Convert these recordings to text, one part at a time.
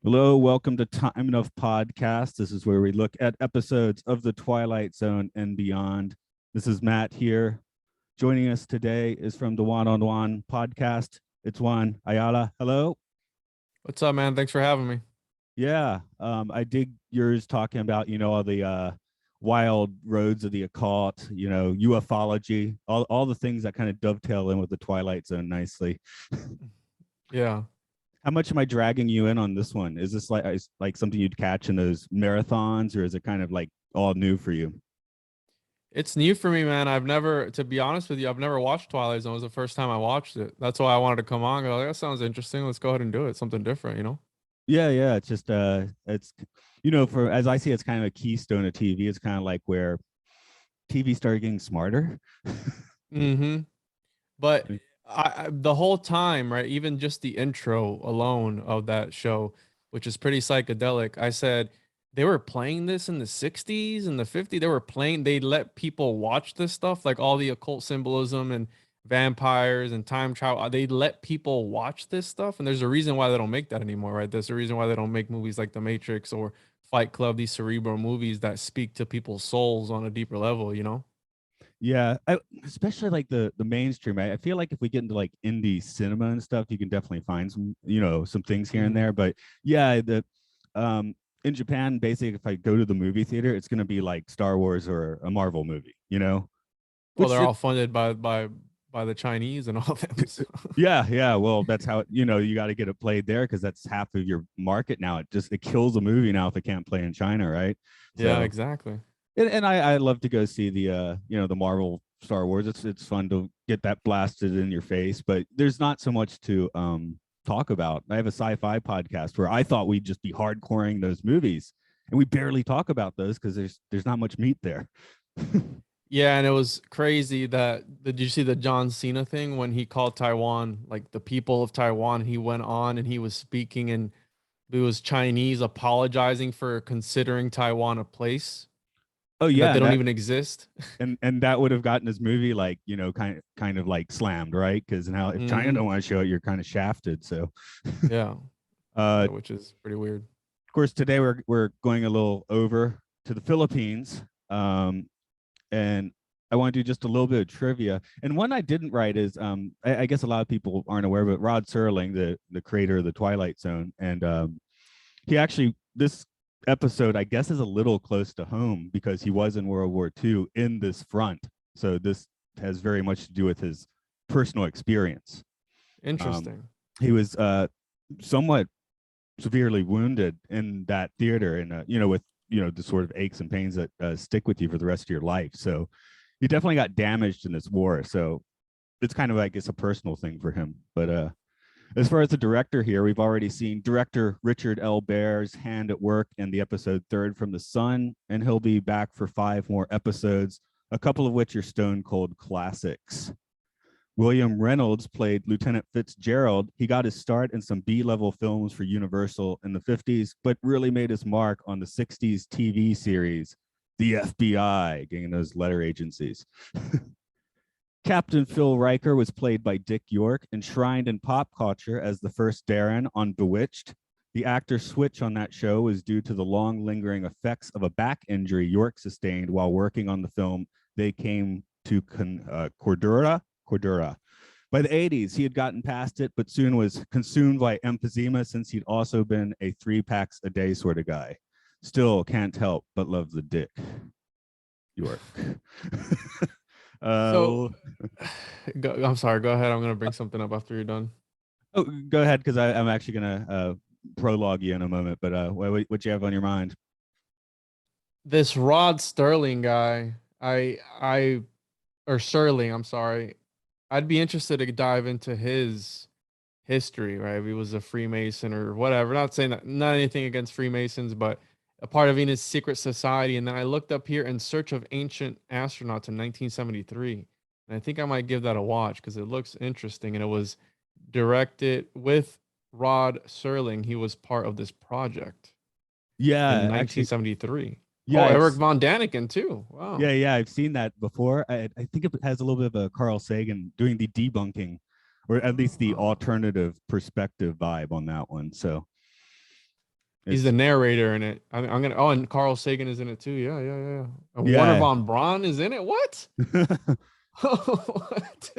Hello, welcome to Time Enough Podcast. This is where we look at episodes of The Twilight Zone and beyond. This is Matt here. Joining us today is from the Juan Podcast. It's Juan Ayala. Hello. What's up, man? Thanks for having me. Yeah, I dig yours talking about, all the wild roads of the occult, ufology, all the things that kind of dovetail in with the Twilight Zone nicely. Yeah. How much am I dragging you in on this one? Is this like something you'd catch in those marathons, or is it kind of like all new for you? It's new for me, man. To be honest with you, I've never watched Twilight Zone. It was the first time I watched it. That's why I wanted to come on. Go, like, that sounds interesting. Let's go ahead and do it. Something different. Yeah. It's just it's for as I see, it's kind of a keystone of TV. It's kind of like where TV started getting smarter. Mm-hmm. But the whole time, right? Even just the intro alone of that show, which is pretty psychedelic. I said they were playing this in the 60s and the 50s. They let people watch this stuff, like all the occult symbolism and vampires and time travel. They let people watch this stuff. And there's a reason why they don't make that anymore, right? There's a reason why they don't make movies like The Matrix or Fight Club, these cerebral movies that speak to people's souls on a deeper level. Yeah, especially like the mainstream. I feel like if we get into like indie cinema and stuff, you can definitely find some things here and there. But yeah, the in Japan, basically, if I go to the movie theater, it's going to be like Star Wars or a Marvel movie, Well, which they're all funded by the Chinese and all that. yeah. Well, that's how you got to get it played there because that's half of your market now. It kills a movie now if it can't play in China, right? Yeah, So exactly. and I love to go see the the Marvel Star Wars. It's fun to get that blasted in your face, but there's not so much to talk about. I have a sci-fi podcast where I thought we'd just be hardcoring those movies, and we barely talk about those because there's not much meat there. Yeah, and it was crazy did you see the John Cena thing when he called Taiwan, like the people of Taiwan? He went on and he was speaking and it was Chinese apologizing for considering Taiwan a place Oh and that yeah, they and don't that even exist. and that would have gotten his movie like kind of like slammed, right? Because now if China Hmm. don't want to show it, you're kind of shafted. So Yeah, uh, which is pretty weird. of course today we're going a little over to the Philippines. And I want to do just a little bit of trivia. And one I didn't write is I guess a lot of people aren't aware, but Rod Serling, the creator of the Twilight Zone, and he actually this episode I guess is a little close to home because he was in World War II in this front. So this has very much to do with his personal experience. Um, Interesting. he was somewhat severely wounded in that theater, and with the sort of aches and pains that stick with you for the rest of your life. So he definitely got damaged in this war. So it's kind of, I guess, a personal thing for him. But as far as the director here, we've already seen director Richard L. Baer's hand at work in the episode Third from the Sun, and he'll be back for 5 more episodes, a couple of which are stone cold classics. William Reynolds played Lieutenant Fitzgerald. He got his start in some B-level films for Universal in the 50s, but really made his mark on the 60s TV series, The FBI, getting those letter agencies. Captain Phil Riker was played by Dick York, enshrined in pop culture as the first Darren on Bewitched. The actor switch on that show was due to the long lingering effects of a back injury York sustained while working on the film They Came to Cordura. By the 80s, he had gotten past it, but soon was consumed by emphysema since he'd also been a 3-packs a day sort of guy. Still can't help but love the Dick York. So I'm sorry, go ahead. I'm gonna bring something up after you're done. Oh, go ahead, because I'm actually gonna prologue you in a moment. But what you have on your mind? This Rod Sterling guy, or Sterling, I'm sorry. I'd be interested to dive into his history, right? If he was a Freemason or whatever. Not saying that, not anything against Freemasons, but a part of Venus' secret society. And then I looked up here In Search of Ancient Astronauts in 1973. And I think I might give that a watch because it looks interesting. And it was directed with Rod Serling. He was part of this project in Yeah, actually, 1973. yeah, Oh, Eric Von Daniken too. Wow. yeah. I've seen that before. I think it has a little bit of a Carl Sagan doing the debunking, or at least the Oh. alternative perspective vibe on that one. So He's the It's narrator in it. I'm gonna. Oh, and Carl Sagan is in it too. Yeah, yeah, yeah. And Warner yeah. von Braun is in it. What? What?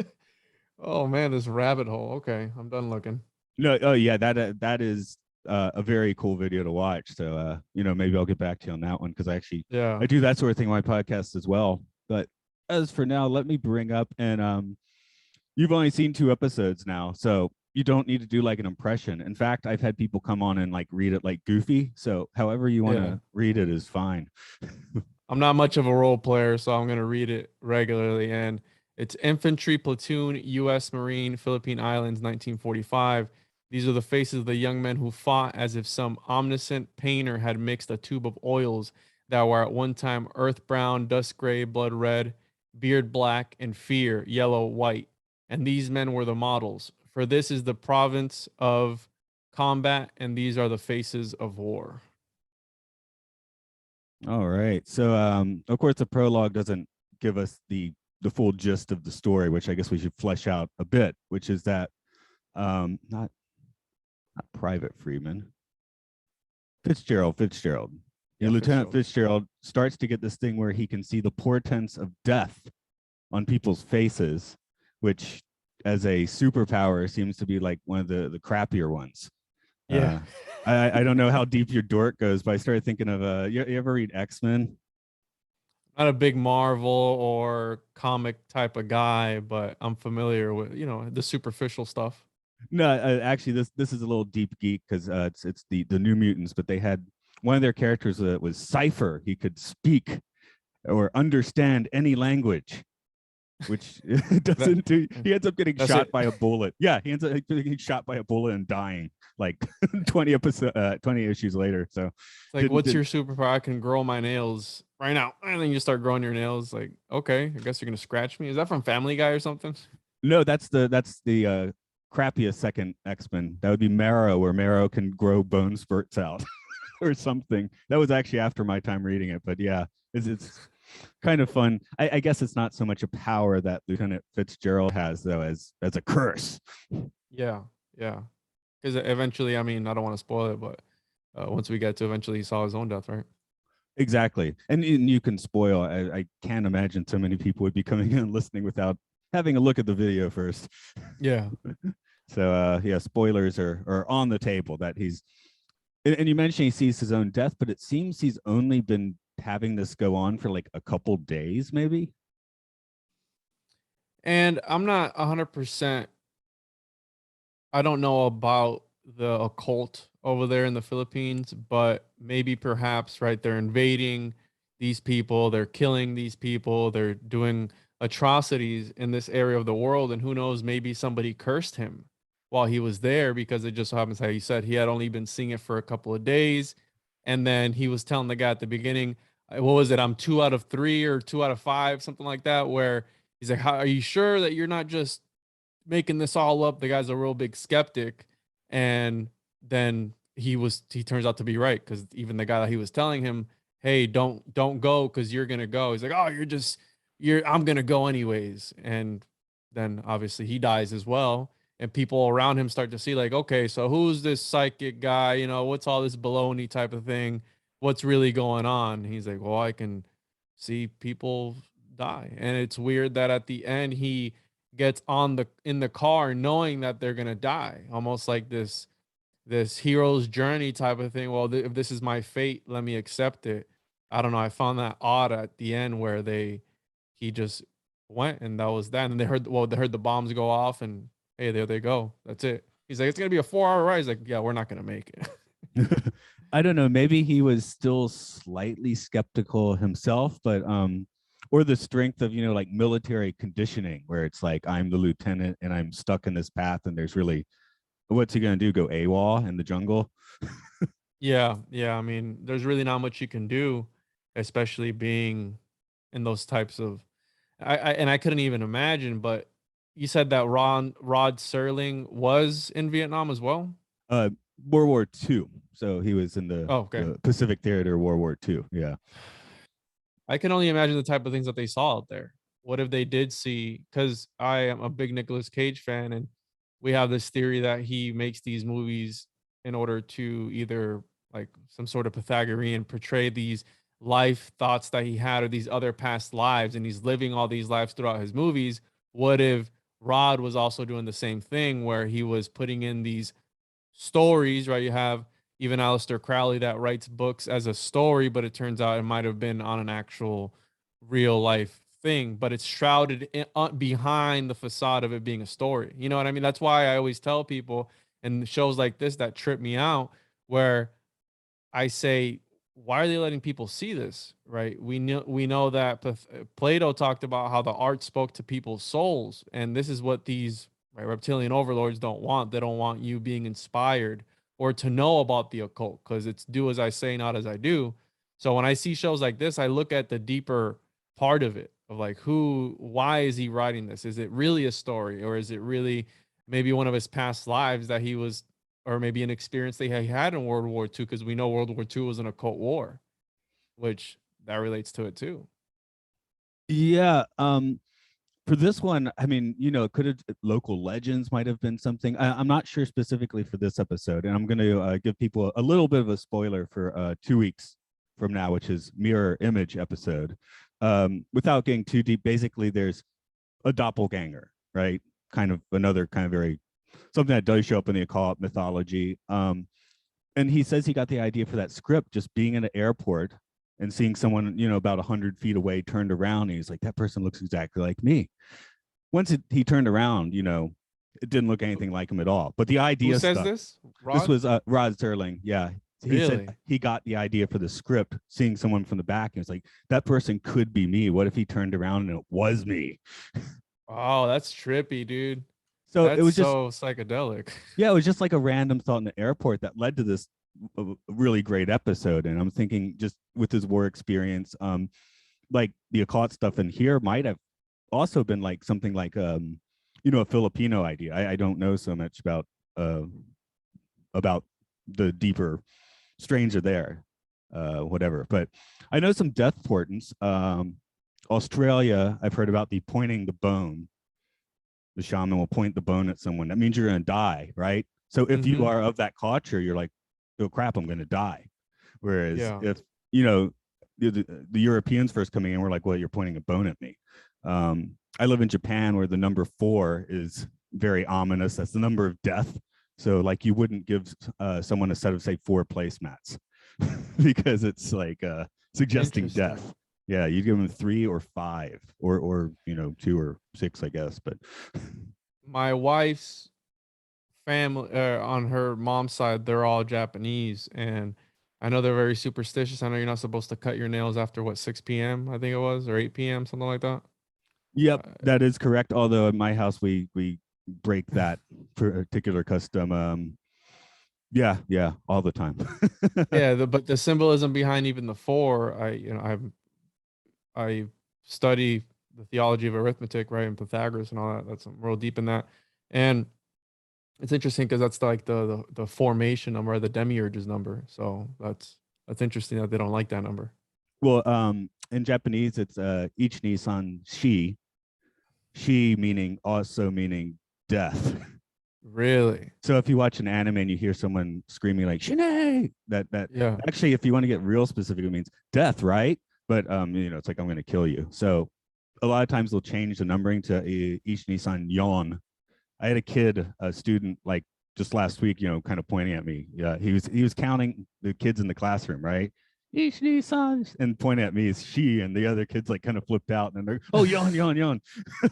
Oh man, this rabbit hole. Okay, I'm done looking. No, oh yeah, that is a very cool video to watch. So maybe I'll get back to you on that one because Yeah. I do that sort of thing on my podcast as well. But as for now, let me bring up and you've only seen 2 episodes now, so you don't need to do like an impression. In fact, I've had people come on and like read it like Goofy. So however you want Yeah. to read it is fine. I'm not much of a role player, so I'm gonna read it regularly. And it's Infantry Platoon, U.S. Marine, Philippine Islands, 1945. These are the faces of the young men who fought as if some omniscient painter had mixed a tube of oils that were at one time earth brown, dust gray, blood red, beard black, and fear yellow, white. And these men were the models. For this is the province of combat, and these are the faces of war. All right. So of course the prologue doesn't give us the full gist of the story, which I guess we should flesh out a bit, which is that not Private Freeman, Fitzgerald. Yeah, Lieutenant Fitzgerald. Fitzgerald starts to get this thing where he can see the portents of death on people's faces, which as a superpower seems to be like one of the crappier ones. Yeah. I don't know how deep your dork goes, but I started thinking of you ever read X-Men? Not a big Marvel or comic type of guy, but I'm familiar with, the superficial stuff. No, actually, this is a little deep geek because it's the New Mutants, but they had one of their characters was Cipher. He could speak or understand any language, which That doesn't do. He ends up getting that's shot it. by a bullet. Yeah, he ends up getting shot by a bullet and dying like 20 issues later. So It's like, didn't what's did your superpower? I can grow my nails right now. And then you start growing your nails. Like, okay, I guess you're gonna scratch me. Is that from Family Guy or something? no, that's the crappiest second X-Men. That would be Marrow, where Marrow can grow bone spurts out or something. That was actually after my time reading it, but yeah, it's kind of fun. I guess it's not so much a power that Lieutenant Fitzgerald has though as a curse. Yeah, yeah. Because eventually, I mean, I don't want to spoil it, but once we get to eventually, he saw his own death, right? Exactly, and you can spoil. I can't imagine so many people would be coming in and listening without having a look at the video first. Yeah. So yeah, spoilers are on the table that he's and you mentioned he sees his own death, but it seems he's only been having this go on for like a couple days, maybe. And I'm not 100%. I don't know about the occult over there in the Philippines, but maybe perhaps, right, they're invading these people, they're killing these people, they're doing atrocities in this area of the world. And who knows, maybe somebody cursed him while he was there because it just so happens, how you said, he had only been seeing it for a couple of days. And then he was telling the guy at the beginning, what was it? I'm 2 out of 3 or 2 out of 5, something like that, where he's like, are you sure that you're not just making this all up? The guy's a real big skeptic. And then he turns out to be right, because even the guy that he was telling him, hey, don't go because you're gonna go, he's like, oh, I'm gonna go anyways. And then obviously he dies as well. And people around him start to see, like, okay, so who's this psychic guy? What's all this baloney type of thing? What's really going on? And he's like, well, I can see people die. And it's weird that at the end he gets in the car knowing that they're gonna die, almost like this hero's journey type of thing. Well, if this is my fate, let me accept it. I don't know. I found that odd at the end where he just went, and that was that. And they heard the bombs go off, and hey, there they go. That's it. He's like, it's gonna be a 4 hour ride. He's like, yeah, we're not gonna make it. I don't know. Maybe he was still slightly skeptical himself, but or the strength of like military conditioning, where it's like I'm the lieutenant and I'm stuck in this path, and there's really what's he gonna do? Go AWOL in the jungle? Yeah, yeah. I mean, there's really not much you can do, especially being in those types of. I couldn't even imagine. But you said that Rod Serling was in Vietnam as well. Uh, World War II. So he was in Oh, okay. the Pacific Theater, World War II. Yeah. I can only imagine the type of things that they saw out there. What if they did see? Because I am a big Nicolas Cage fan, and we have this theory that he makes these movies in order to either like some sort of Pythagorean, portray these life thoughts that he had or these other past lives, and he's living all these lives throughout his movies. What if Rod was also doing the same thing where he was putting in these stories, right? You have even Aleister Crowley that writes books as a story, but it turns out it might have been on an actual real life thing, but it's shrouded behind the facade of it being a story. You know what I mean? That's why I always tell people, and shows like this that trip me out, where I say, why are they letting people see this? Right? We know that Plato talked about how the art spoke to people's souls, and this is what these, right, reptilian overlords don't want. They don't want you being inspired or to know about the occult, because it's do as I say, not as I do. So when I see shows like this, I look at the deeper part of it, of like, why is he writing this? Is it really a story, or is it really maybe one of his past lives that he was, or maybe an experience they had in World War II, because we know World War II was an occult war, which that relates to it too. Yeah. For this one, I mean, it could have local legends might have been something. I'm not sure specifically for this episode, and I'm going to give people a little bit of a spoiler for 2 weeks from now, which is mirror image episode. Without getting too deep, basically, there's a doppelganger, right? Kind of another kind of very something that does show up in the occult mythology. And he says he got the idea for that script just being in an airport and seeing someone, about 100 feet away turned around. And he's like, that person looks exactly like me. Once he turned around, it didn't look anything like him at all. But the idea Who says stuck. this? This was Rod Serling. Yeah. He Really? said he got the idea for the script, seeing someone from the back. And it's like, that person could be me. What if he turned around and it was me? Oh, that's trippy, dude. So it That's was just, so psychedelic. yeah, it was just like a random thought in the airport that led to this really great episode. And I'm thinking, just with his war experience, like the occult stuff in here might have also been like something like a Filipino idea. I don't know so much about the deeper stranger there, whatever. But I know some death portents. Australia, I've heard about the pointing the bone. The shaman will point the bone at someone. That means you're going to die, right? So if you are of that culture, you're like, oh crap, I'm going to die. Whereas if the Europeans first coming in, we're like, well, you're pointing a bone at me. I live in Japan, where the number 4 is very ominous. That's the number of death. So like you wouldn't give someone a set of, say, 4 placemats because it's like suggesting death. Yeah, you'd give them 3 or 5 or 2 or 6, I guess. But my wife's family, on her mom's side, they're all Japanese, and I know they're very superstitious. I know you're not supposed to cut your nails after 6 p.m. I think it was, or 8 p.m., something like that. Yep, that is correct. Although in my house we break that particular custom. Yeah, all the time. Yeah, but the symbolism behind even the 4, I study the theology of arithmetic, right, and Pythagoras and all that. That's I'm real deep in that, and it's interesting because that's like the formation number, the demiurge's number. So that's interesting that they don't like that number. Well, in Japanese, it's Ich Nisan Shi. Shi meaning death. Really? So if you watch an anime and you hear someone screaming like "Shine," that Yeah. actually, if you want to get real specific, it means death, right? But it's like I'm going to kill you. So a lot of times they'll change the numbering to Ich Nisan Yon. I had a student like just last week, kind of pointing at me. Yeah, he was counting the kids in the classroom, right? Ich Nisan, and pointing at me is she, and the other kids like kind of flipped out, and they're yon,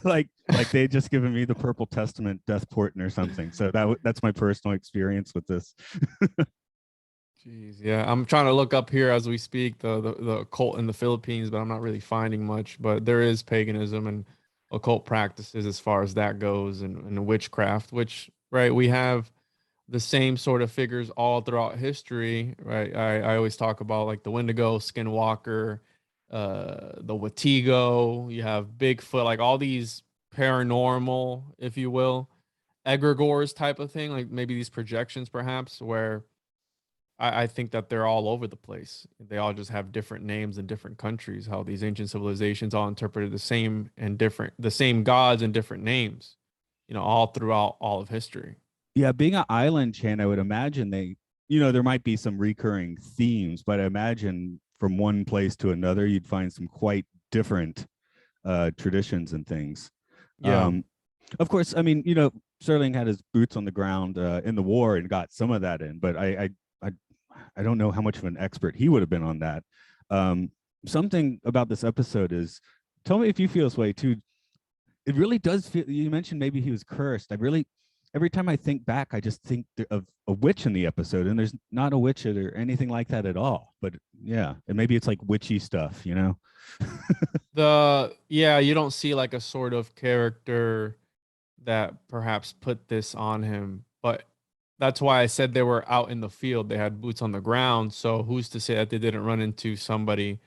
like they just given me the Purple Testament death portent or something. So that's my personal experience with this. Jeez, yeah. I'm trying to look up here as we speak the occult in the Philippines, but I'm not really finding much. But there is paganism and occult practices as far as that goes, and witchcraft, which, right, we have the same sort of figures all throughout history, right? I always talk about like the Wendigo, Skinwalker, the Watigo. You have Bigfoot, like all these paranormal, if you will, egregores type of thing, like maybe these projections, perhaps, where I think that they're all over the place. They all just have different names in different countries. How these ancient civilizations all interpreted the same gods and different names, all throughout all of history. Yeah, being an island chain, I would imagine there might be some recurring themes, but I imagine from one place to another, you'd find some quite different traditions and things. Yeah. Of course, I mean, Sterling had his boots on the ground in the war and got some of that in, but I don't know how much of an expert he would have been on that. Something about this episode is, tell me if you feel this way too. It really does feel. You mentioned maybe he was cursed. Every time I think back, I just think of a witch in the episode, and there's not a witch or anything like that at all. But yeah, and maybe it's like witchy stuff, You don't see like a sort of character that perhaps put this on him, but that's why I said they were out in the field. They had boots on the ground. So who's to say that they didn't run into somebody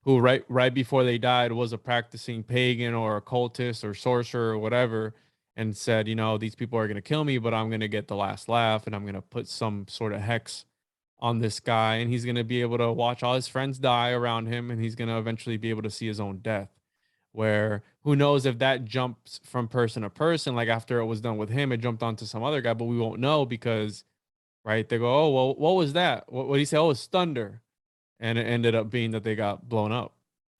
who right before they died was a practicing pagan or occultist or sorcerer or whatever, and said, these people are going to kill me, but I'm going to get the last laugh, and I'm going to put some sort of hex on this guy, and he's going to be able to watch all his friends die around him, and he's going to eventually be able to see his own death. Where who knows if that jumps from person to person, like after it was done with him, it jumped onto some other guy, but we won't know because, right, they go, oh, well, what was that? What did he say? Oh, it's thunder. And it ended up being that they got blown up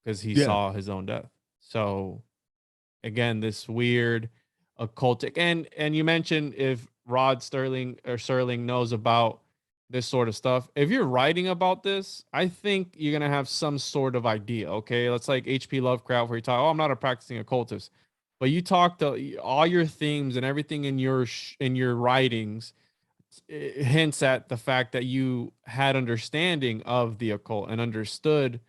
because he Yeah. saw his own death. So again, this weird occultic, and you mentioned if Rod Sterling or Serling knows about this sort of stuff. If you're writing about this, I think you're gonna have some sort of idea. Okay, let's like H.P. Lovecraft, where you talk, oh, I'm not a practicing occultist, but you talk to all your themes and everything in your writings hints at the fact that you had understanding of the occult and understood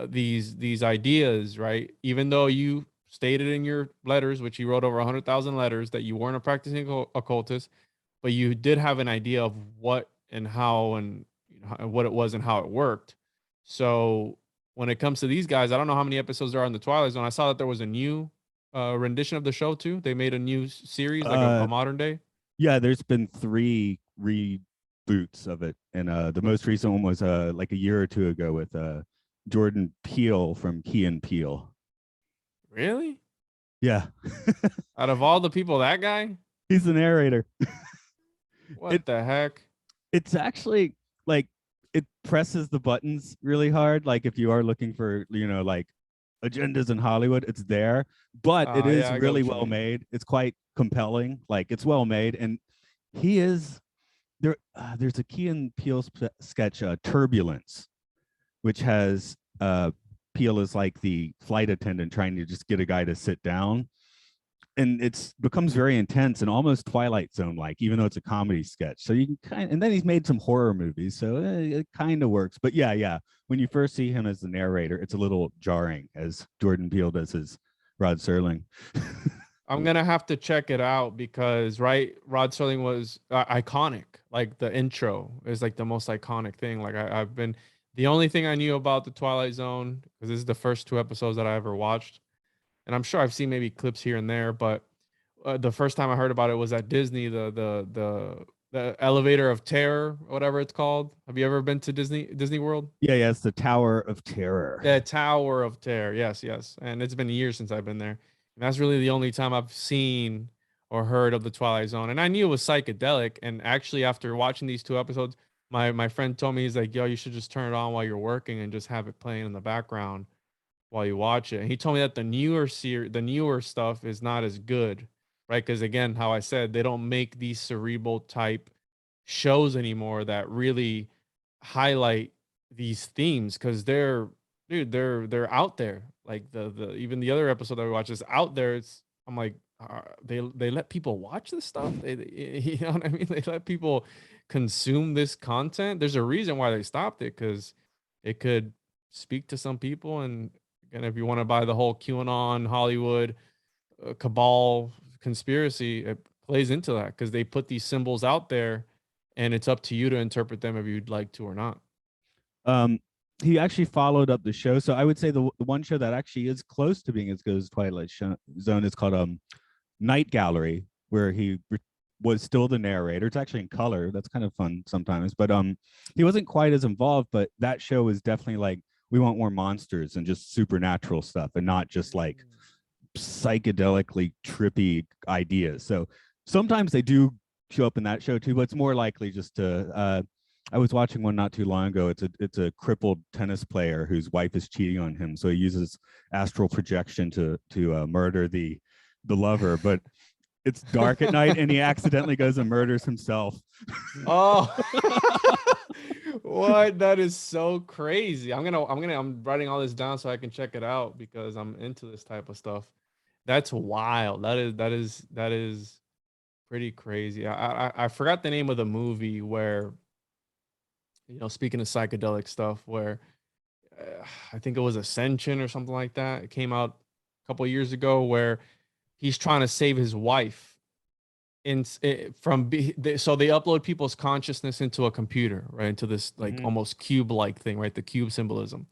these ideas, right? Even though you stated in your letters, which you wrote over 100,000 letters, that you weren't a practicing occultist, but you did have an idea of what and how and what it was and how it worked. So when it comes to these guys, I don't know how many episodes there are in the Twilight Zone. I saw that there was a new rendition of the show too. They made a new series, like a modern day. Yeah, there's been 3 reboots of it, and the most recent one was like a year or two ago with Jordan Peele from Key and Peele. Really? Yeah. Out of all the people, that guy? He's the narrator. What the heck? It's actually like it presses the buttons really hard. Like if you are looking for, like agendas in Hollywood, it's there. But it is really well made. It's quite compelling. Like it's well made, and he is there. There's a Key and Peele sketch, Turbulence, which has Peele is like the flight attendant trying to just get a guy to sit down, and it's becomes very intense and almost Twilight Zone like, even though it's a comedy sketch. So you can and then he's made some horror movies, so it kind of works. But yeah, when you first see him as the narrator, it's a little jarring as Jordan Peele does his Rod Serling. I'm gonna have to check it out because Rod Serling was iconic. Like the intro is like the most iconic thing. Like I've been the only thing I knew about the Twilight Zone, because this is the first 2 episodes that I ever watched, and I'm sure I've seen maybe clips here and there, but the first time I heard about it was at Disney, the elevator of terror, whatever it's called. Have you ever been to Disney World? Yeah, it's the Tower of Terror. The Tower of Terror. Yes. And it's been years since I've been there. And that's really the only time I've seen or heard of the Twilight Zone. And I knew it was psychedelic. And actually, after watching these 2 episodes, my friend told me, he's like, yo, you should just turn it on while you're working and just have it playing in the background while you watch it. And he told me that the newer stuff is not as good, right? Because again, how I said, they don't make these cerebral type shows anymore that really highlight these themes, because they're out there. Like the even the other episode that we watched is out there. I'm like, they let people watch this stuff. You know what I mean? They let people consume this content. There's a reason why they stopped it, because it could speak to some people. And again, if you want to buy the whole QAnon Hollywood cabal conspiracy, it plays into that, because they put these symbols out there, and it's up to you to interpret them if you'd like to or not. He actually followed up the show. So I would say the one show that actually is close to being as good as Twilight Zone is called Night Gallery, where he was still the narrator. It's actually in color. That's kind of fun sometimes. But he wasn't quite as involved. But that show is definitely like, we want more monsters and just supernatural stuff, and not just like psychedelically trippy ideas. So sometimes they do show up in that show too, but it's more likely just to I was watching one not too long ago. It's a crippled tennis player whose wife is cheating on him, so he uses astral projection to murder the lover. But it's dark at night, and he accidentally goes and murders himself. Oh, what? That is so crazy. I'm writing all this down so I can check it out because I'm into this type of stuff. That's wild. That is pretty crazy. I forgot the name of the movie where, speaking of psychedelic stuff, where I think it was Ascension or something like that. It came out a couple of years ago where he's trying to save his wife so they upload people's consciousness into a computer, right, into this like almost cube like thing, right, the cube symbolism.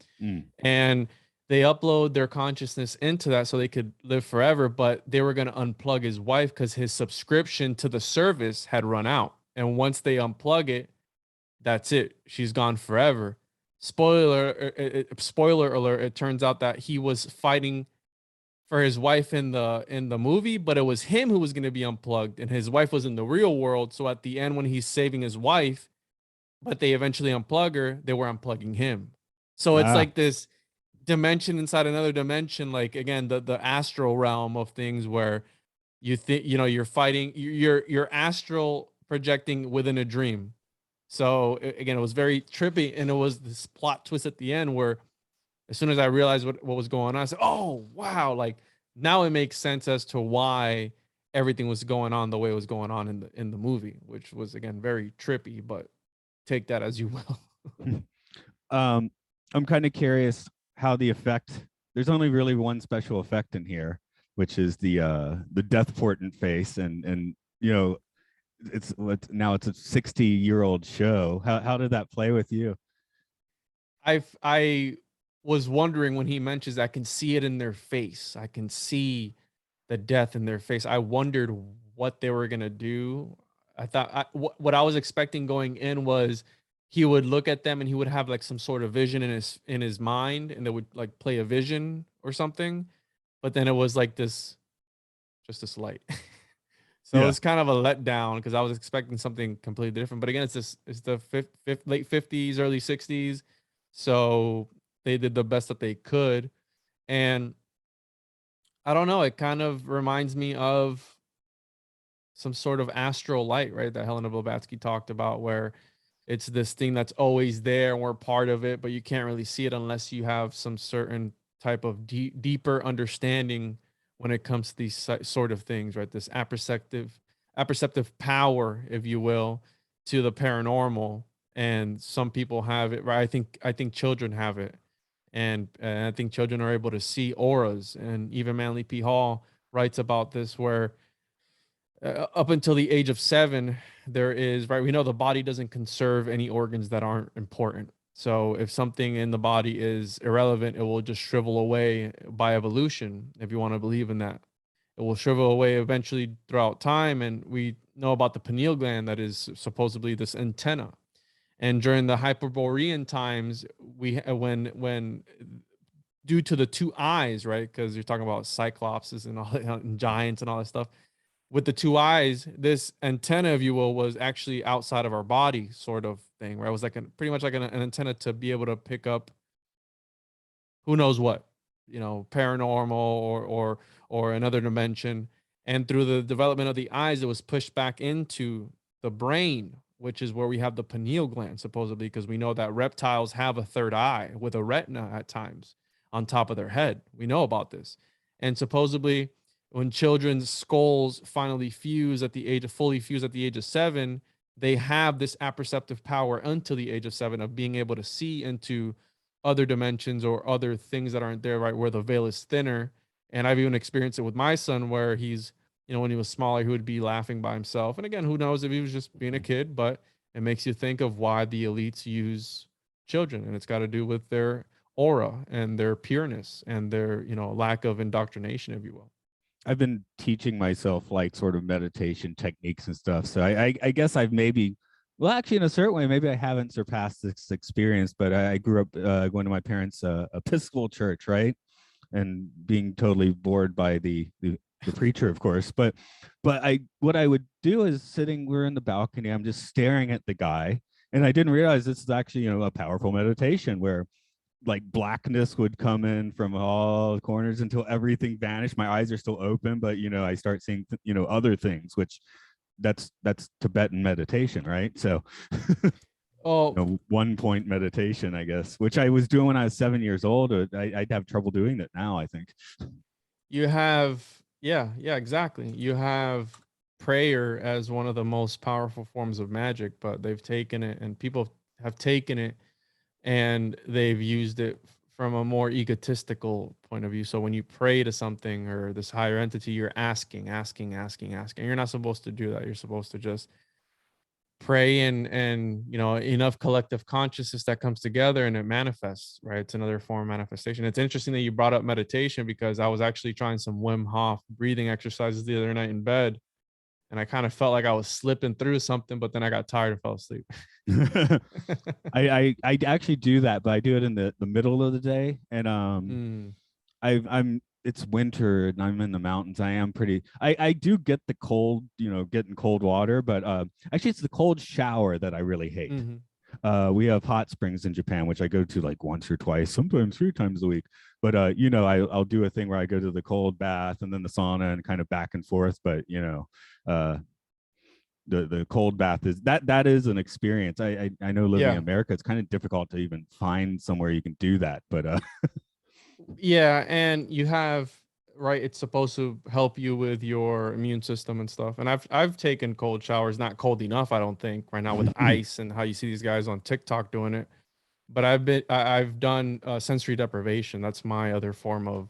And they upload their consciousness into that so they could live forever, but they were going to unplug his wife because his subscription to the service had run out, and once they unplug it, that's it, she's gone forever. Spoiler alert, it turns out that he was fighting for his wife in the movie, but it was him who was going to be unplugged, and his wife was in the real world. So at the end, when he's saving his wife, but they eventually unplug her, they were unplugging him. So it's like this dimension inside another dimension, like again, the astral realm of things where you think, you're fighting, you're astral projecting within a dream. So again, it was very trippy, and it was this plot twist at the end where as soon as I realized what was going on, I said, "Oh wow!" Like now it makes sense as to why everything was going on the way it was going on in the movie, which was again very trippy. But take that as you will. I'm kind of curious how the effect. There's only really one special effect in here, which is the death portent face, and it's a 60-year-old show. How did that play with you? I was wondering when he mentions I can see it in their face. I can see the death in their face. I wondered what they were gonna do. I thought what I was expecting going in was he would look at them and he would have like some sort of vision in his mind, and they would like play a vision or something. But then it was like just this light. So it Yeah. was kind of a letdown because I was expecting something completely different. But again, it's the late 50s, early 60s. So they did the best that they could. And I don't know, it kind of reminds me of some sort of astral light, right? That Helena Blavatsky talked about, where it's this thing that's always there and we're part of it, but you can't really see it unless you have some certain type of deeper understanding when it comes to these sort of things, right? This apperceptive power, if you will, to the paranormal. And some people have it, right? I think children have it, and I think children are able to see auras. And even Manly P. Hall writes about this, where up until the age of 7, there is, right, we know the body doesn't conserve any organs that aren't important. So if something in the body is irrelevant, it will just shrivel away by evolution, if you want to believe in that. It will shrivel away eventually throughout time. And we know about the pineal gland that is supposedly this antenna. And during the Hyperborean times, when due to the two eyes, right? Because you're talking about cyclopses and all and giants and all that stuff. With the two eyes, this antenna, if you will, was actually outside of our body, sort of thing, where it was like pretty much like an antenna to be able to pick up who knows what, paranormal or another dimension. And through the development of the eyes, it was pushed back into the brain, which is where we have the pineal gland, supposedly, because we know that reptiles have a third eye with a retina at times on top of their head. We know about this. And supposedly, when children's skulls finally fully fuse at the age of 7, they have this apperceptive power until the age of 7 of being able to see into other dimensions or other things that aren't there, right, where the veil is thinner. And I've even experienced it with my son, where he's, when he was smaller, he would be laughing by himself. And again, who knows if he was just being a kid, but it makes you think of why the elites use children. And it's got to do with their aura and their pureness and their, lack of indoctrination, if you will. I've been teaching myself like sort of meditation techniques and stuff. So I guess I've maybe, well, actually, in a certain way, maybe I haven't surpassed this experience, but I grew up going to my parents' Episcopal church, right? And being totally bored by the preacher, of course. But what I would do is we're in the balcony, I'm just staring at the guy, And I didn't realize this is actually, a powerful meditation where like blackness would come in from all corners until everything vanished. My eyes are still open, but I start seeing other things, which that's Tibetan meditation, right? So Oh, 1 point meditation, I guess, which I was doing when I was 7 years old. I'd have trouble doing it now, I think. you have, yeah, exactly. You have prayer as one of the most powerful forms of magic, but they've taken it, and people have taken it and they've used it from a more egotistical point of view. So when you pray to something or this higher entity, you're asking, asking, asking, asking. You're not supposed to do that. You're supposed to just pray, and enough collective consciousness that comes together and it manifests, right? It's another form of manifestation. It's interesting that you brought up meditation, because I was actually trying some Wim Hof breathing exercises the other night in bed, and I kind of felt like I was slipping through something, but then I got tired and fell asleep. I actually do that, but I do it in the middle of the day, and Mm, I'm it's winter and I'm in the mountains. I do get the cold, getting cold water, but actually it's the cold shower that I really hate. mhm. We have hot springs in Japan, which I go to like once or twice, sometimes 3 times a week. But I'll do a thing where I go to the cold bath and then the sauna and kind of back and forth. But uh, the cold bath that is an experience. I know living in Yeah. America, it's kind of difficult to even find somewhere you can do that. But Yeah, and you have, right, it's supposed to help you with your immune system and stuff. And I've taken cold showers, not cold enough, I don't think, right now with ice and how you see these guys on TikTok doing it. But I've done sensory deprivation. That's my other form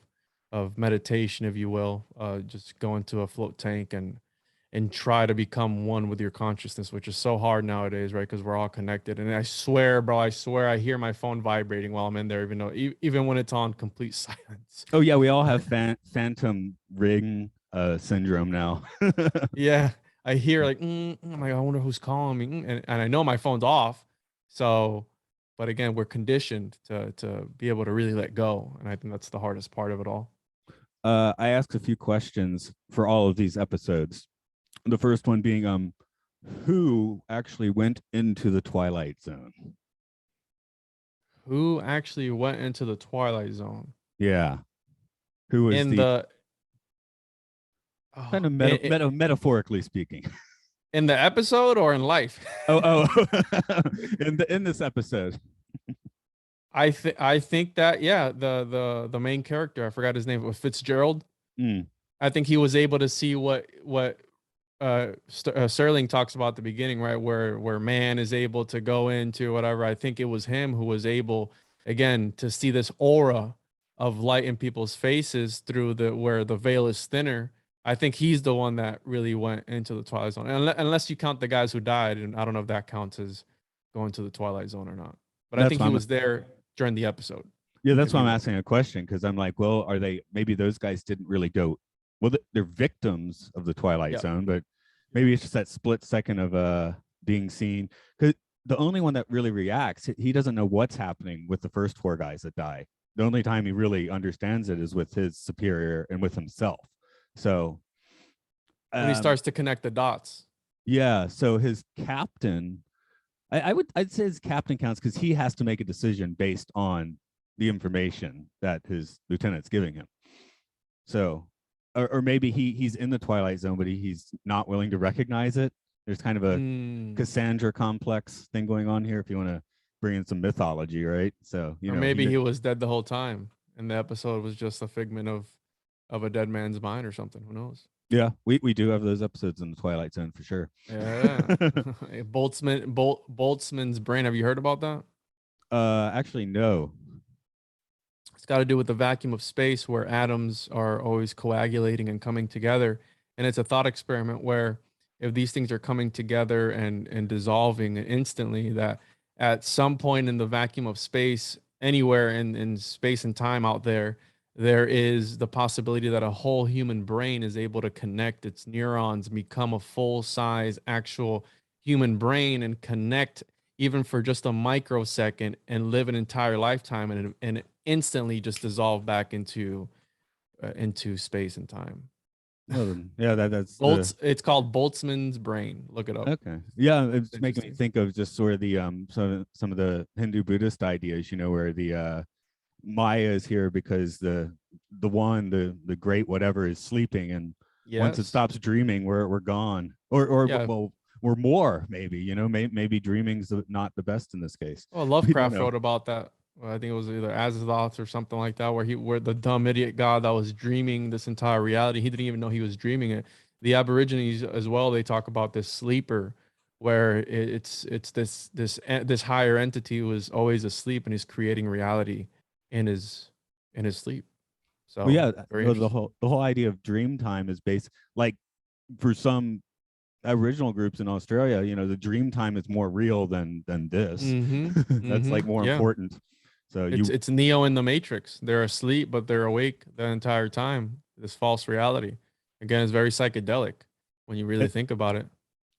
of meditation, if you will. Just go into a float tank and try to become one with your consciousness, which is so hard nowadays, right? Because we're all connected. And I swear, bro, I swear I hear my phone vibrating while I'm in there, even though even when it's on complete silence. oh yeah, we all have phantom ring syndrome now. Yeah, I hear like, I'm like, I wonder who's calling me, and I know my phone's off. So, but again, we're conditioned to be able to really let go, and I think that's the hardest part of it all. I asked a few questions for all of these episodes. The first one being, who actually went into the Twilight Zone? Who actually went into the Twilight Zone Yeah, who was in the the kind oh, of metaphorically speaking? in the episode or in life? Oh, in this episode. I think that, yeah, the main character, I forgot his name, was Fitzgerald. Mm. I think he was able to see what Sterling talks about at the beginning, right? Where man is able to go into whatever. I think it was him who was able, again, to see this aura of light in people's faces through the where the veil is thinner. I think he's the one that really went into the Twilight Zone, unless you count the guys who died, and I don't know if that counts as going to the Twilight Zone or not. But I That's think why he I'm was there during the episode. Yeah, that's If why you I'm will. asking a question, because I'm like, well, are they, maybe those guys didn't really go, well, they're victims of the Twilight Yep. Zone, but maybe it's just that split second of being seen, because the only one that really reacts, he doesn't know what's happening with the first four guys that die. The only time he really understands it is with his superior and with himself. So When he um starts to connect the dots. yeah, so his captain, I'd say his captain counts because he has to make a decision based on the information that his lieutenant's giving him. So, or maybe he's in the Twilight Zone, but he's not willing to recognize it. There's kind of a Mm. Cassandra complex thing going on here, if you want to bring in some mythology, right? So, Or maybe he was dead the whole time, and the episode was just a figment of a dead man's mind or something. Who knows? yeah, we do have those episodes in the Twilight Zone for sure. Yeah. Boltzmann's brain. Have you heard about that? Actually, no. It's got to do with the vacuum of space where atoms are always coagulating and coming together. And it's a thought experiment where if these things are coming together and dissolving instantly, that at some point in the vacuum of space, anywhere in space and time out there, there is the possibility that a whole human brain is able to connect its neurons, become a full size actual human brain, and connect even for just a microsecond and live an entire lifetime, and instantly just dissolve back into space and time. Well, then, yeah, that's the It's called Boltzmann's brain. Look it up. okay. Yeah, It's it's making me interesting. think of just sort of the some of the Hindu Buddhist ideas, where the Maya is here because the one the great whatever is sleeping, and once it Yes. stops dreaming, we're gone, or Yeah. well, we're more, maybe, maybe dreaming's not the best in this case. Well, We don't Lovecraft know. wrote about that. Well, I think it was either Azathoth or something like that, where the dumb idiot god that was dreaming this entire reality, he didn't even know he was dreaming it. The Aborigines as well, they talk about this sleeper, where it's this higher entity who was always asleep and is creating reality in his sleep. Well, So yeah, very interesting. the whole idea of dream time is based, like, for some Aboriginal groups in Australia, the dream time is more real than this. Mm-hmm. That's like Mm-hmm. more Yeah. important. So It's Neo in the Matrix. They're asleep, but they're awake the entire time. This false reality. Again, it's very psychedelic when you really think about it.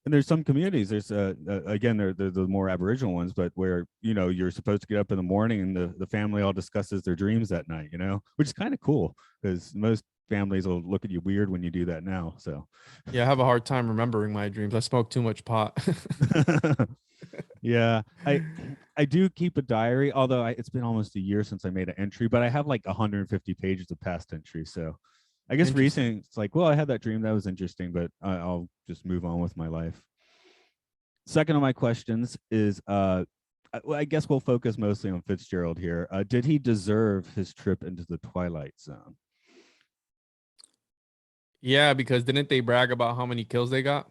and there's some communities, there's again, they're the more Aboriginal ones, but where you're supposed to get up in the morning and the family all discusses their dreams that night, which is kind of cool, because most families will look at you weird when you do that now. So Yeah, I have a hard time remembering my dreams. I smoke too much pot. yeah, I do keep a diary, although it's been almost a year since I made an entry, but I have like 150 pages of past entries. So I guess Interesting. recently it's like, well, I had that dream that was interesting, but I'll just move on with my life. Second of my questions is, I guess we'll focus mostly on Fitzgerald here. Did he deserve his trip into the Twilight Zone? Yeah, because didn't they brag about how many kills they got?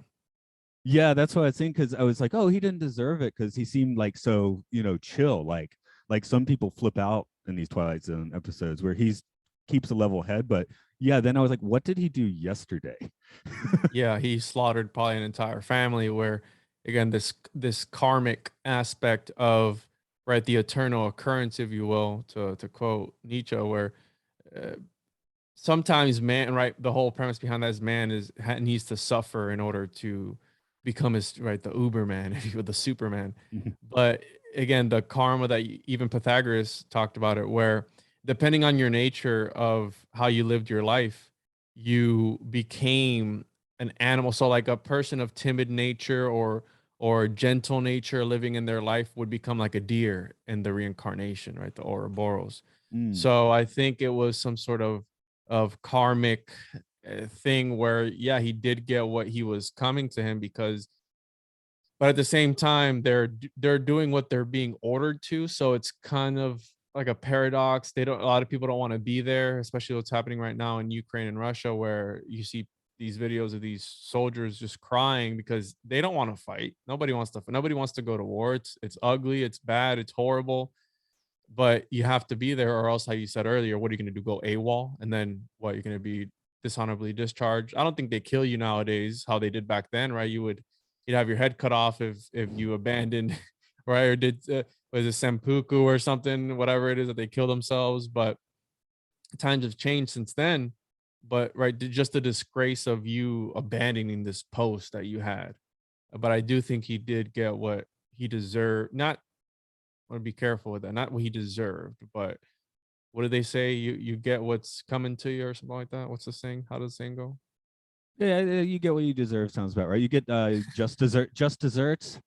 Yeah, that's what I think. Because I was like, oh, he didn't deserve it because he seemed like so, chill. Like some people flip out in these Twilight Zone episodes where he's keeps a level head. But yeah, then I was like, what did he do yesterday? Yeah, he slaughtered probably an entire family. Where again, this karmic aspect of right the eternal occurrence, if you will, to quote Nietzsche, where uh, sometimes man, right, the whole premise behind that is man needs to suffer in order to become his right the Uberman, if you will, the Superman. But again, the karma that even Pythagoras talked about it, where depending on your nature of how you lived your life, you became an animal. So like a person of timid nature or gentle nature living in their life would become like a deer in the reincarnation, right? The Ouroboros. Mm. So I think it was some sort of karmic thing where yeah, he did get what he was coming to him because but at the same time they're doing what they're being ordered to, so it's kind of like a paradox. They don't A lot of people don't want to be there, especially what's happening right now in Ukraine and Russia, where you see these videos of these soldiers just crying because they don't want to fight. Nobody wants to go to war. It's ugly, it's bad, it's horrible, but you have to be there or else, how you said earlier, what are you going to do, go AWOL, and then what, you're going to be dishonorably discharged? I don't think they kill you nowadays how they did back then, right? You'd have your head cut off if you abandoned right, or did was it seppuku or something, whatever it is that they kill themselves. But times have changed since then. But right, just the disgrace of you abandoning this post that you had. But I do think he did get what he deserved. Not, I want to be careful with that. Not what he deserved, but what do they say? You get what's coming to you or something like that. What's the saying? How does the saying go? Yeah, you get what you deserve. Sounds about right. You get just desserts.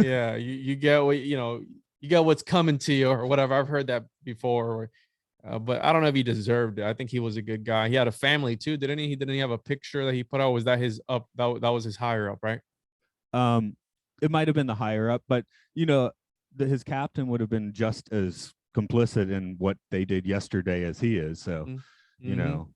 Yeah, you get what you get what's coming to you or whatever. I've heard that before. But I don't know if he deserved it. I think he was a good guy. He had a family too, didn't he? He didn't he have a picture that he put out? Was that his up? That was his higher up, right? Um, it might have been the higher up, but his captain would have been just as complicit in what they did yesterday as he is. So, you Mm-hmm. know,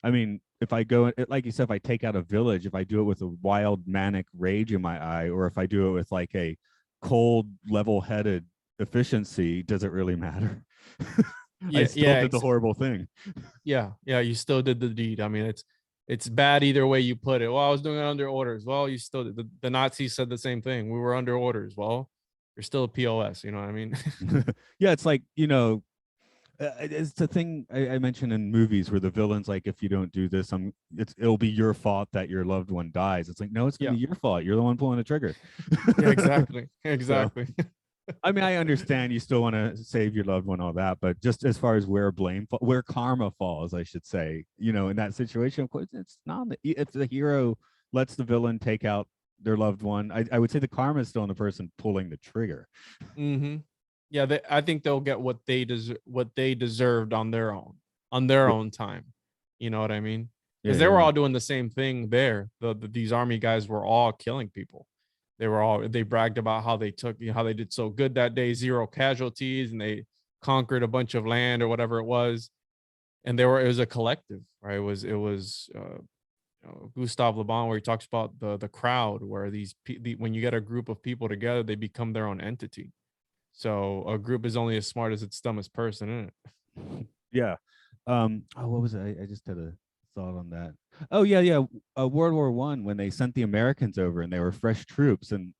I mean, if I go, like you said, if I take out a village, if I do it with a wild manic rage in my eye, or if I do it with like a cold, level-headed efficiency, does it really matter? I Yeah, still yeah, did the horrible thing. yeah, yeah. You still did the deed. I mean, it's bad either way you put it. Well, I was doing it under orders. Well, you still did. The Nazis said the same thing. We were under orders. Well, you're still a POS. You know what I mean? Yeah, it's like, it's the thing I mentioned in movies where the villain's like, if you don't do this, it'll be your fault that your loved one dies. It's like, no, it's gonna Yeah, be your fault. You're the one pulling the trigger. yeah, exactly, So exactly. I mean, I understand you still want to save your loved one, all that, but just as far as where karma falls, I should say, in that situation, of course, it's not if the hero lets the villain take out their loved one, I would say the karma is still on the person pulling the trigger. Mm-hmm. Yeah, I think they'll get what they deserved on their Yeah, own time. You know what I mean? yeah, Because they were yeah. all doing the same thing there. These army guys were all killing people. They bragged about how they took, how they did so good that day, 0 casualties, and they conquered a bunch of land or whatever it was. And it was a collective, right? Gustave Le Bon, where he talks about the crowd, where when you get a group of people together, they become their own entity. So a group is only as smart as its dumbest person, isn't it? Yeah. What was it? I just had a thought on that. Oh yeah, yeah. World War One, when they sent the Americans over and they were fresh troops, and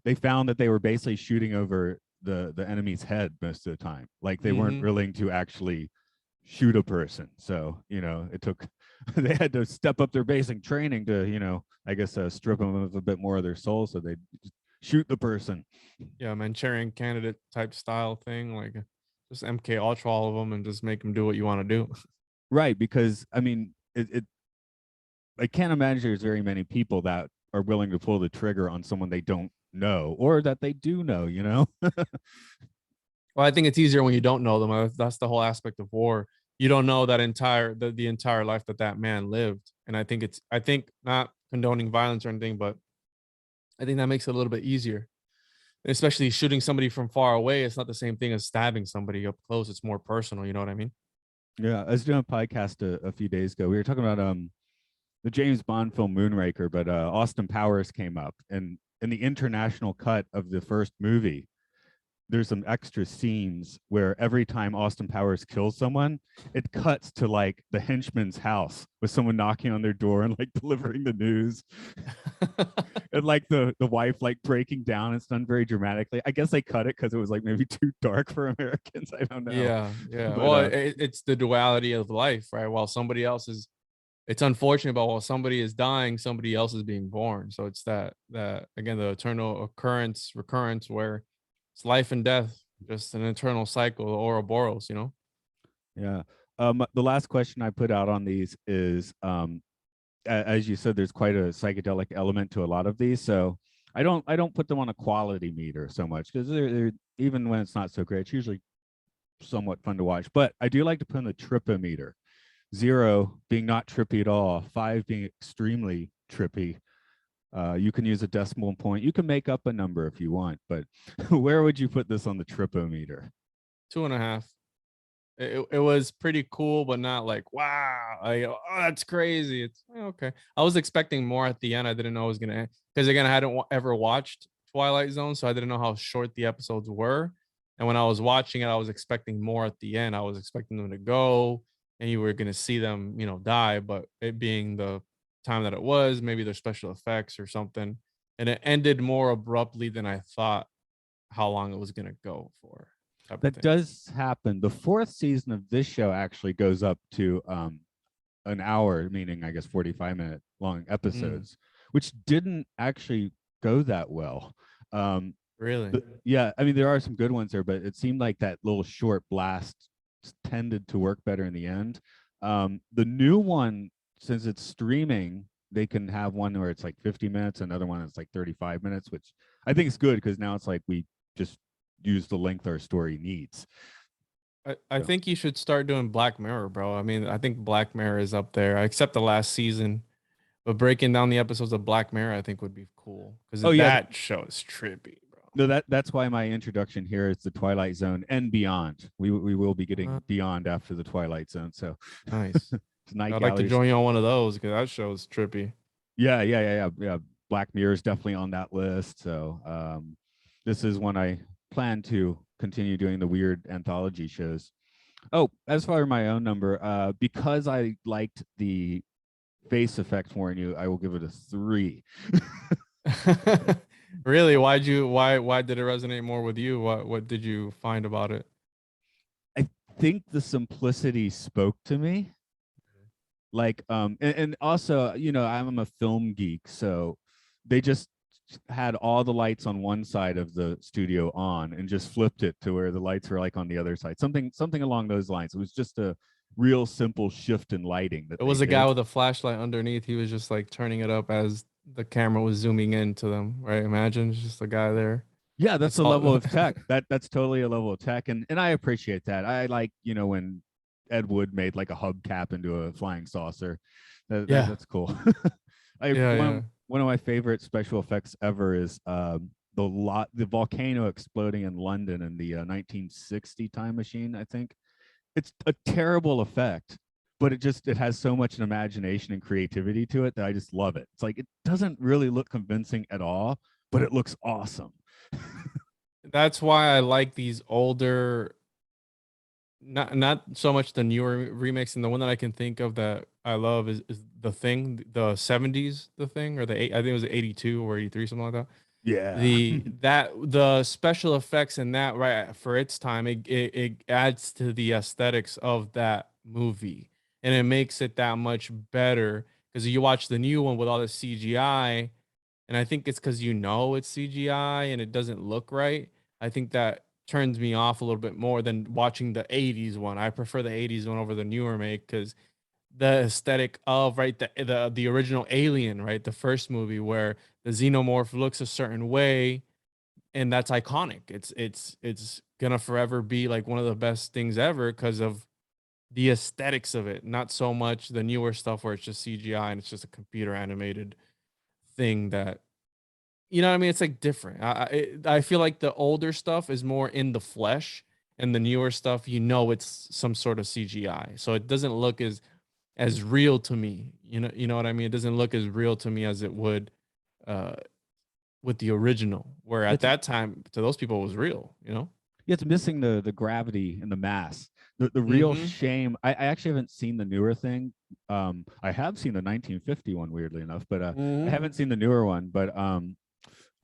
they found that they were basically shooting over the enemy's head most of the time. Like they weren't Mm-hmm. willing to actually shoot a person. So it took they had to step up their basic training to I guess strip them of a bit more of their soul, so they shoot the person. Yeah, Manchurian candidate type style thing, like just MK Ultra all of them and just make them do what you want to do. Right, because I mean, I can't imagine there's very many people that are willing to pull the trigger on someone they don't know or that they do know. Well, I think it's easier when you don't know them. That's the whole aspect of war. You don't know the entire life that man lived, and I think not condoning violence or anything, but I think that makes it a little bit easier. Especially shooting somebody from far away, it's not the same thing as stabbing somebody up close. It's more personal. You know what I mean? Yeah, I was doing a podcast a few days ago. We were talking about the James Bond film Moonraker, but Austin Powers came up, and in the international cut of the first movie, there's some extra scenes where every time Austin Powers kills someone, it cuts to like the henchman's house with someone knocking on their door and like delivering the news. And like the wife like breaking down. It's done very dramatically. I guess they cut it because it was like maybe too dark for Americans. I don't know. Yeah, yeah. But Well, it's the duality of life, right? It's unfortunate, but while somebody is dying, somebody else is being born. So it's that again, the eternal recurrence, where it's life and death, just an eternal cycle, or Ouroboros, you know? yeah. The last question I put out on these is as you said, there's quite a psychedelic element to a lot of these. So I don't put them on a quality meter so much because they're even when it's not so great, it's usually somewhat fun to watch. But I do like to put in the tripometer. 0 being not trippy at all, 5 being extremely trippy. You can use a decimal point. You can make up a number if you want, but where would you put this on the tripometer? 2.5. It was pretty cool, but not like wow, oh, that's crazy. It's okay. I was expecting more at the end. I didn't know it was gonna end because again, I hadn't ever watched Twilight Zone, so I didn't know how short the episodes were. And when I was watching it, I was expecting more at the end. I was expecting them to go, and you were gonna see them, die. But it being the time that it was, maybe there's special effects or something, and it ended more abruptly than I thought. How long it was gonna go for, type of That thing. does happen. The 4th season of this show actually goes up to an hour, meaning I guess 45-minute long Mm, episodes, which didn't actually go that well. Um, really? yeah, I mean there are some good ones there, but it seemed like that little short blast tended to work better in the end. The new one, since it's streaming, they can have one where it's like 50 minutes, another one that's like 35 minutes, which I think is good because now it's like we just use the length our story needs. I So, think you should start doing Black Mirror, bro. I mean, I think Black Mirror is up there, except the last season. But breaking down the episodes of Black Mirror, I think would be cool because oh yeah, that show is trippy, no, that's why my introduction here is the Twilight Zone and beyond. We will be bro. getting beyond after the Twilight Zone. So Nice. night I'd like to galleries. join you on one of those because that show is trippy. Yeah. Black Mirror is definitely on that list. So this is one I plan to continue doing the weird anthology shows. Oh, as far as my own number, because I liked the face effect more in you, I will give it a 3. Really? Why did it resonate more with you? What did you find about it? I think the simplicity spoke to me. Like and also I'm a film geek, so they just had all the lights on one side of the studio on and just flipped it to where the lights were like on the other side. Something along those lines. It was just a real simple shift in lighting that It they was a guy did. with a flashlight underneath. He was just like turning it up as the camera was zooming into them, right? Imagine it's just a guy there. Yeah, that's That's a all. level of tech. That's totally a level of tech, and I appreciate that. I like, when Ed Wood made like a hubcap into a flying saucer. Yeah. That's cool. I Yeah. Yeah. one of my favorite special effects ever is the volcano exploding in London in the 1960 time machine. I think it's a terrible effect, but it has so much imagination and creativity to it that I just love it. It's like it doesn't really look convincing at all, but it looks awesome. That's why I like these older, not so much the newer remakes. And the one that I can think of that I love is the Thing, the 70s, the Thing, or I think it was 82 or 83, something like that. Yeah. The special effects in that, right, for its time, it adds to the aesthetics of that movie, and it makes it that much better because you watch the new one with all the CGI, and I think it's because it's CGI and it doesn't look right. I think that turns me off a little bit more than watching the 80s one. I prefer the 80s one over the newer make because the aesthetic of, right, the original Alien, right, the first movie where the xenomorph looks a certain way, and that's iconic. It's gonna forever be like one of the best things ever because of the aesthetics of it, not so much the newer stuff where it's just CGI and it's just a computer animated thing that, what I mean. It's like different. I feel like the older stuff is more in the flesh, and the newer stuff, it's some sort of CGI, so it doesn't look as real to me. You know what I mean? It doesn't look as real to me as it would uh with the original, where at It's that time to those people it was real. it's missing the gravity and the mass. The real Mm-hmm. shame. I actually haven't seen the newer thing. I have seen the 1951, weirdly enough, but I Mm-hmm. haven't seen the newer one. But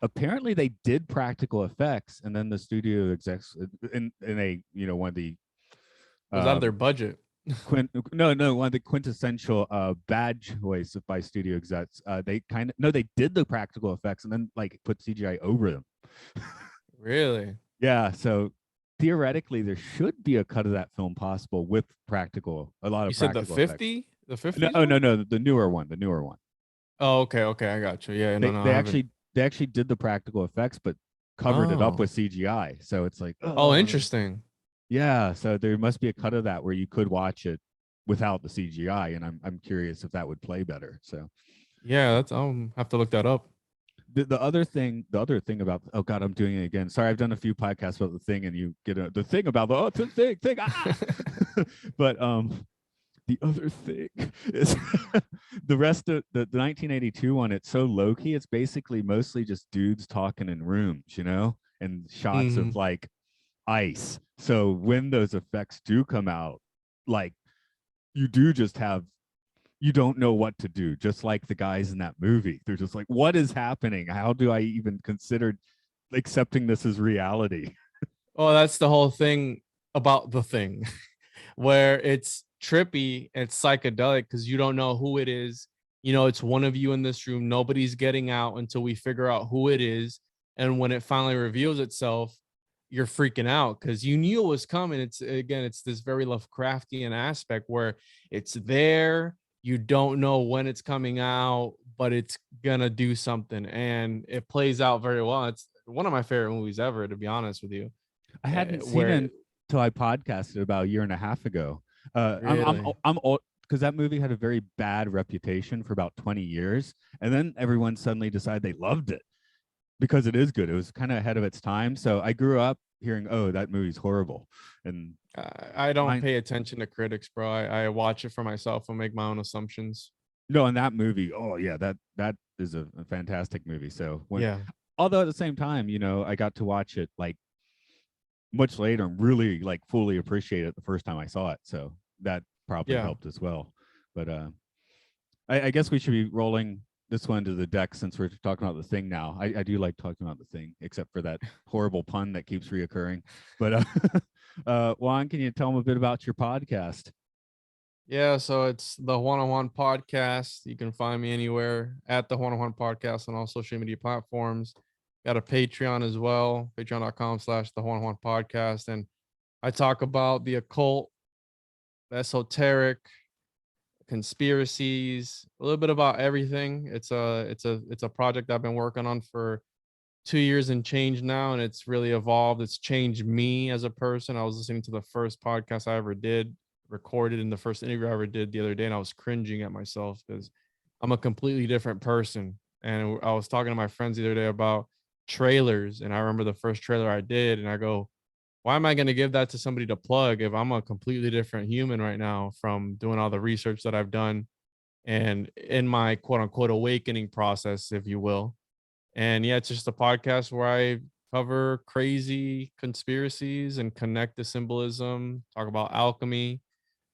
apparently they did practical effects, and then the studio execs in a one of the It was out of um their budget. no, one of the quintessential bad choice by studio execs. They kind of no, they did the practical effects and then like put CGI over them. Really? Yeah, so theoretically there should be a cut of that film possible with a lot You of said the practical effects. 50s No, one? no, the newer one, the newer one. Oh, okay, I got you. Yeah, no, They no, I they haven't. actually did the practical effects, but covered it up Oh. with CGI. So it's like, Oh, oh, interesting. yeah. So there must be a cut of that where you could watch it without the CGI, and I'm curious if that would play better. So Yeah, that's I'll have to look that up. the other thing about, oh god, I'm doing it again. Sorry, I've done a few podcasts about the thing, and you get the thing about the thing but the other thing is the rest of the 1982 one. It's so low key. It's basically mostly just dudes talking in rooms, and shots of Hmm. like ice. So when those effects do come out, like you do just have you don't know what to do, just like the guys in that movie. They're just like, what is happening? How do I even consider accepting this as reality? Oh, that's the whole thing about the thing, where it's trippy and it's psychedelic because you don't know who it is. It's one of you in this room. Nobody's getting out until we figure out who it is. And when it finally reveals itself, you're freaking out because you knew it was coming. It's this very Lovecraftian aspect where it's there. You don't know when it's coming out, but it's gonna do something, and it plays out very well. It's one of my favorite movies ever, to be honest with you. I hadn't seen Where it until I podcasted about a year and a half ago. really, I'm old because that movie had a very bad reputation for about 20 years, and then everyone suddenly decided they loved it because it is good. It was kind of ahead of its time. So I grew up hearing, "Oh, that movie's horrible," and I don't mine. pay attention to critics, bro. I watch it for myself and make my own assumptions. No, in that movie, oh yeah, that is a fantastic movie. So Yeah, although at the same time, I got to watch it like much later and really like fully appreciate it the first time I saw it. So that probably yeah. helped as well. But I guess we should be rolling this one to the deck since we're talking about the thing now. I do like talking about the thing, except for that horrible pun that keeps reoccurring. But Juan, can you tell them a bit about your podcast? Yeah, so it's the Juan Podcast. You can find me anywhere at the Juan Podcast on all social media platforms. Got a Patreon as well, patreon.com/, the Juan Podcast. And I talk about the occult, the esoteric, conspiracies, a little bit about everything. It's a project I've been working on for 2 years and change now, and it's really evolved. It's changed me as a person. I was listening to the first podcast I ever did, recorded in the first interview I ever did the other day, and I was cringing at myself because I'm a completely different person. And I was talking to my friends the other day about trailers, and I remember the first trailer I did, and I go, why am I going to give that to somebody to plug if I'm a completely different human right now from doing all the research that I've done and in my quote unquote awakening process, if you will. And yeah, it's just a podcast where I cover crazy conspiracies and connect the symbolism, talk about alchemy,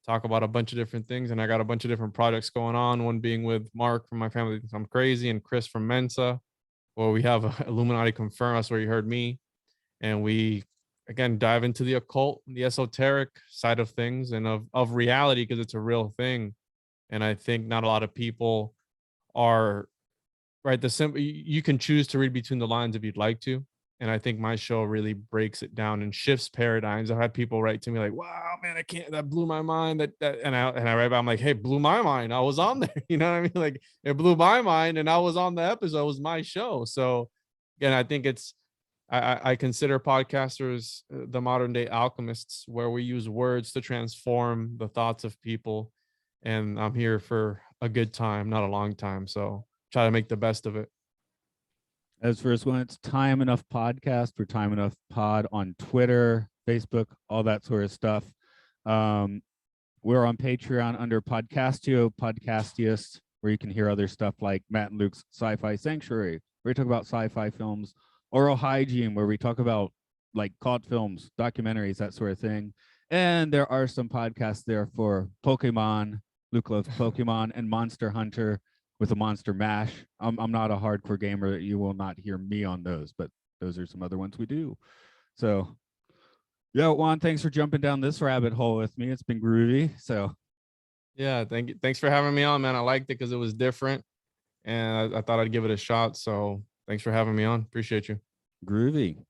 talk about a bunch of different things. And I got a bunch of different projects going on. One being with Mark from My Family Thinks I'm Crazy and Chris from Mensa, where we have Illuminati Confirm. That's where you heard me. And we again dive into the occult, the esoteric side of things and of reality because it's a real thing. And I think not a lot of people are right. The simple you can choose to read between the lines if you'd like to. And I think my show really breaks it down and shifts paradigms. I've had people write to me like, "Wow, man, I can't. That blew my mind." And I write back, I'm like, "Hey, blew my mind. I was on there." You know what I mean? Like it blew my mind, and I was on the episode. It was my show. So again, I think it's I consider podcasters the modern day alchemists, where we use words to transform the thoughts of people. And I'm here for a good time, not a long time. So try to make the best of it. As for this one, it's Time Enough Podcast or Time Enough Pod on Twitter, Facebook, all that sort of stuff. We're on Patreon under Podcastio, Podcastius, where you can hear other stuff like Matt and Luke's Sci-Fi Sanctuary, where we talk about sci-fi films, Oral Hygiene, where we talk about like cult films, documentaries, that sort of thing. And there are some podcasts there for Pokemon, Luke loves Pokemon, and Monster Hunter with a Monster Mash. I'm not a hardcore gamer. You will not hear me on those, but those are some other ones we do. So, yeah, Juan, thanks for jumping down this rabbit hole with me. It's been groovy. So, Yeah, thank you. Thanks for having me on, man. I liked it because it was different, and I thought I'd give it a shot. So thanks for having me on. Appreciate you. groovy.